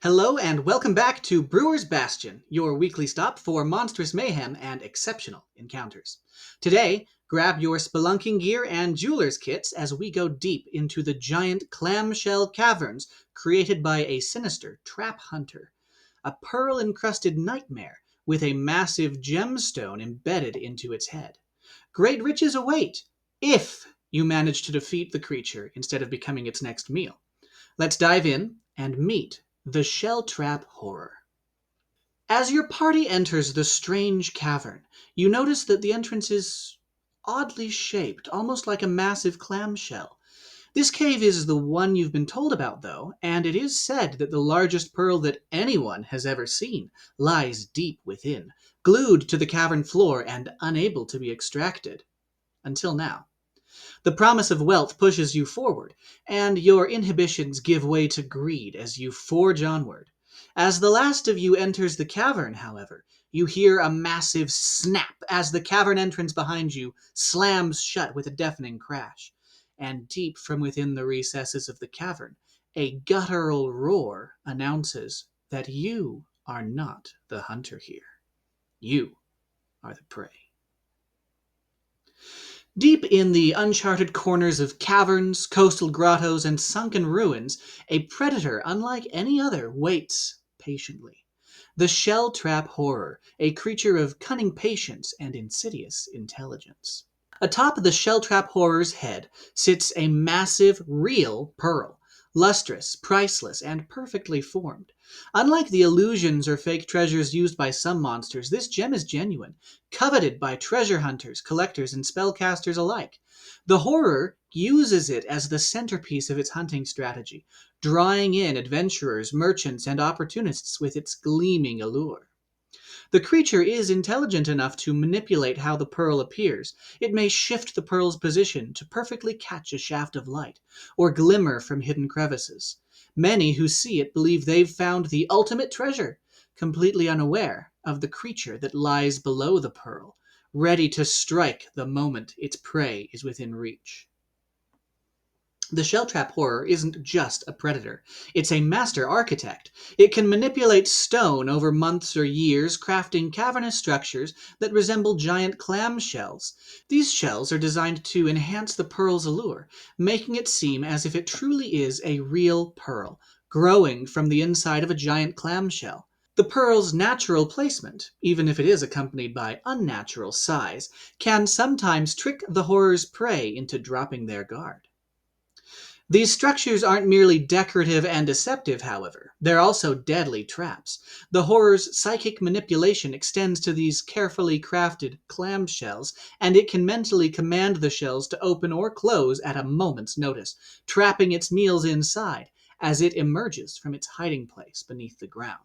Hello and welcome back to Brewer's Bastion, your weekly stop for monstrous mayhem and exceptional encounters. Today, grab your spelunking gear and jeweler's kits as we go deep into the giant clamshell caverns created by a sinister trap hunter, a pearl-encrusted nightmare with a massive gemstone embedded into its head. Great riches await if you manage to defeat the creature instead of becoming its next meal. Let's dive in and meet the Shelltrap Horror. As your party enters the strange cavern, you notice that the entrance is oddly shaped, almost like a massive clamshell. This cave is the one you've been told about, though, and it is said that the largest pearl that anyone has ever seen lies deep within, glued to the cavern floor and unable to be extracted. Until now. The promise of wealth pushes you forward, and your inhibitions give way to greed as you forge onward. As the last of you enters the cavern, however, you hear a massive snap as the cavern entrance behind you slams shut with a deafening crash. And deep from within the recesses of the cavern, a guttural roar announces that you are not the hunter here. You are the prey. Deep in the uncharted corners of caverns, coastal grottos, and sunken ruins, a predator unlike any other waits patiently. The Shelltrap Horror, a creature of cunning patience and insidious intelligence. Atop the Shelltrap Horror's head sits a massive, real pearl, lustrous, priceless, and perfectly formed. Unlike the illusions or fake treasures used by some monsters, this gem is genuine, coveted by treasure hunters, collectors, and spellcasters alike. The horror uses it as the centerpiece of its hunting strategy, drawing in adventurers, merchants, and opportunists with its gleaming allure. The creature is intelligent enough to manipulate how the pearl appears. It may shift the pearl's position to perfectly catch a shaft of light, or glimmer from hidden crevices. Many who see it believe they've found the ultimate treasure, completely unaware of the creature that lies below the pearl, ready to strike the moment its prey is within reach. The Shelltrap Horror isn't just a predator. It's a master architect. It can manipulate stone over months or years, crafting cavernous structures that resemble giant clam shells. These shells are designed to enhance the pearl's allure, making it seem as if it truly is a real pearl, growing from the inside of a giant clamshell. The pearl's natural placement, even if it is accompanied by unnatural size, can sometimes trick the horror's prey into dropping their guard. These structures aren't merely decorative and deceptive, however. They're also deadly traps. The horror's psychic manipulation extends to these carefully crafted clamshells, and it can mentally command the shells to open or close at a moment's notice, trapping its meals inside as it emerges from its hiding place beneath the ground.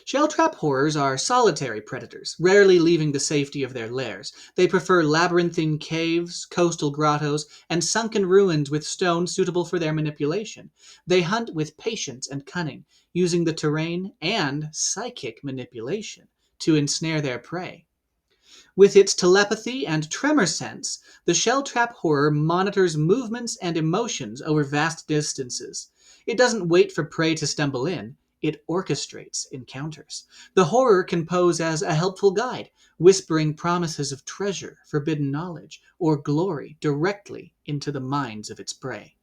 Shelltrap horrors are solitary predators, rarely leaving the safety of their lairs. They prefer labyrinthine caves, coastal grottos, and sunken ruins with stone suitable for their manipulation. They hunt with patience and cunning, using the terrain and psychic manipulation to ensnare their prey. With its telepathy and tremor sense, the Shelltrap horror monitors movements and emotions over vast distances. It doesn't wait for prey to stumble in. It orchestrates encounters. The horror can pose as a helpful guide, whispering promises of treasure, forbidden knowledge, or glory directly into the minds of its prey.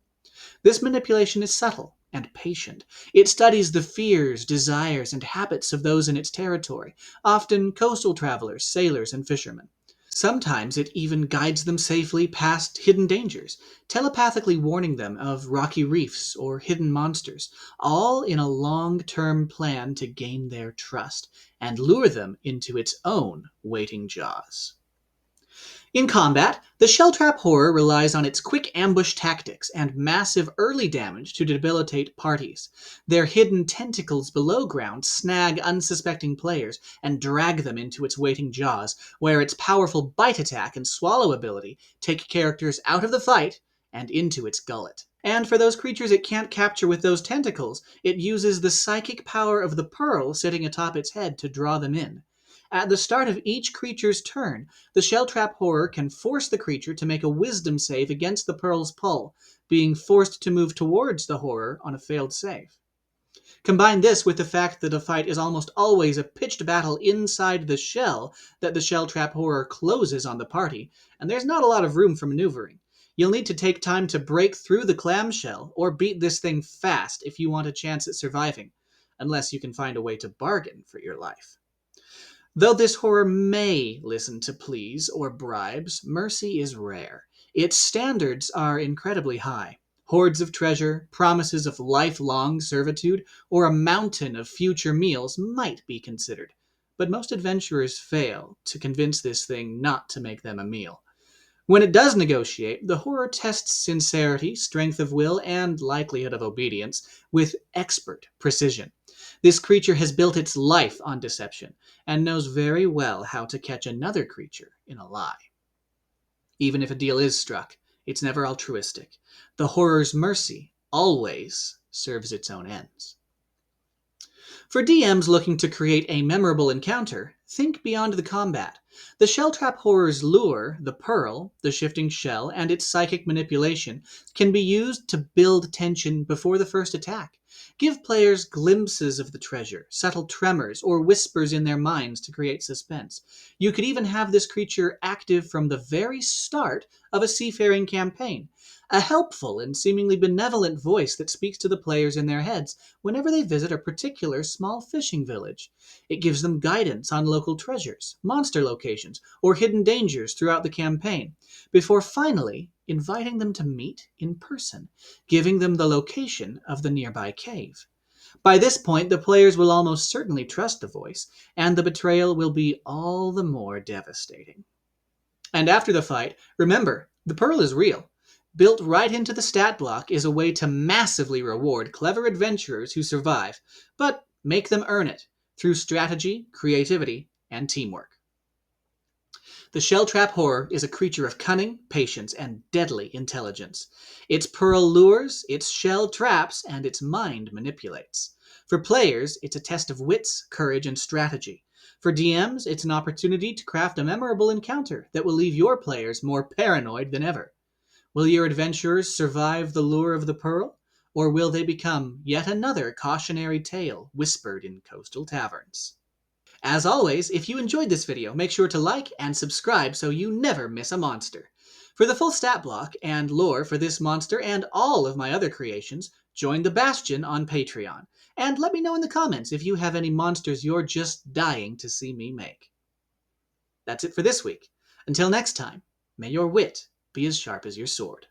This manipulation is subtle and patient. It studies the fears, desires, and habits of those in its territory, often coastal travelers, sailors, and fishermen. Sometimes it even guides them safely past hidden dangers, telepathically warning them of rocky reefs or hidden monsters, all in a long-term plan to gain their trust and lure them into its own waiting jaws. In combat, the Shelltrap Horror relies on its quick ambush tactics and massive early damage to debilitate parties. Their hidden tentacles below ground snag unsuspecting players and drag them into its waiting jaws, where its powerful bite attack and swallow ability take characters out of the fight and into its gullet. And for those creatures it can't capture with those tentacles, it uses the psychic power of the pearl sitting atop its head to draw them in. At the start of each creature's turn, the Shelltrap Horror can force the creature to make a wisdom save against the pearl's pull, being forced to move towards the horror on a failed save. Combine this with the fact that a fight is almost always a pitched battle inside the shell that the Shelltrap Horror closes on the party, and there's not a lot of room for maneuvering. You'll need to take time to break through the clamshell or beat this thing fast if you want a chance at surviving, unless you can find a way to bargain for your life. Though this horror may listen to pleas or bribes, mercy is rare. Its standards are incredibly high. Hoards of treasure, promises of lifelong servitude, or a mountain of future meals might be considered. But most adventurers fail to convince this thing not to make them a meal. When it does negotiate, the horror tests sincerity, strength of will, and likelihood of obedience with expert precision. This creature has built its life on deception and knows very well how to catch another creature in a lie. Even if a deal is struck, it's never altruistic. The horror's mercy always serves its own ends. For DMs looking to create a memorable encounter, think beyond the combat. The Shelltrap Horror's lure, the pearl, the shifting shell, and its psychic manipulation can be used to build tension before the first attack. Give players glimpses of the treasure, subtle tremors, or whispers in their minds to create suspense. You could even have this creature active from the very start of a seafaring campaign. A helpful and seemingly benevolent voice that speaks to the players in their heads whenever they visit a particular small fishing village. It gives them guidance on local treasures, monster locations, or hidden dangers throughout the campaign, before finally inviting them to meet in person, giving them the location of the nearby cave. By this point, the players will almost certainly trust the voice, and the betrayal will be all the more devastating. And after the fight, remember, the pearl is real. Built right into the stat block is a way to massively reward clever adventurers who survive, but make them earn it through strategy, creativity, and teamwork. The Shelltrap Horror is a creature of cunning, patience, and deadly intelligence. Its pearl lures, its shell traps, and its mind manipulates. For players, it's a test of wits, courage, and strategy. For DMs, it's an opportunity to craft a memorable encounter that will leave your players more paranoid than ever. Will your adventurers survive the lure of the pearl, or will they become yet another cautionary tale whispered in coastal taverns? As always, if you enjoyed this video, make sure to like and subscribe so you never miss a monster. For the full stat block and lore for this monster and all of my other creations, join the Bastion on Patreon. And let me know in the comments if you have any monsters you're just dying to see me make. That's it for this week. Until next time, may your wit be as sharp as your sword.